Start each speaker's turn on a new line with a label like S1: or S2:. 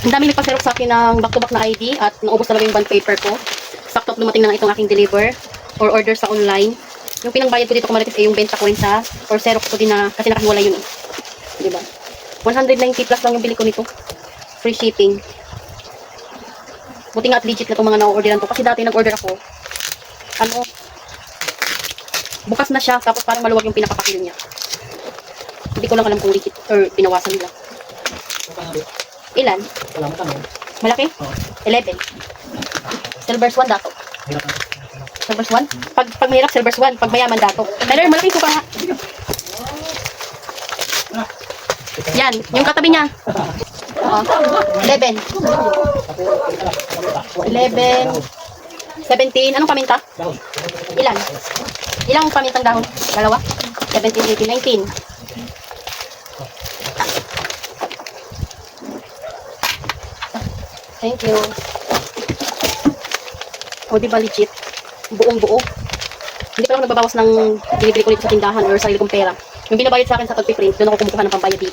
S1: Ang daming nagpa-xerox sa akin ng back-to-back na ID at naubos talaga yung bond paper ko. Sakto dumating na itong aking deliver or order sa online. Yung pinangbayad ko dito kumarites ay yung benta ko rin sa or xerox ko din na kasi nakahiwala yun eh. Diba? 190 plus lang yung bili ko nito. Free shipping. Buti nga at legit na itong mga na-orderan ko. Kasi dati nag-order ako. Ano, bukas na siya tapos parang maluwag yung pinakapakil niya. Hindi ko lang alam kung legit or pinawasan nila. Ilan? Malaki? 11. Silvers 1 dato. Silvers 1? Pag mahirap, Silvers 1. Pag mayaman dato. Tyler, malaki ko pa nga. Yan, yung katabi niya. Oo. 11. 11. 17. Anong paminta? Ilan? Ilang pamintang dahon? Dalawa? 17, 18, 19. Thank you. O, diba legit? Buong buo. Hindi pa lang nagbabawas ng binibili ko nito sa tindahan or sarili kong pera. Yung binabayad sa akin sa pag-print, doon ako kumukuha ng pambayad dito.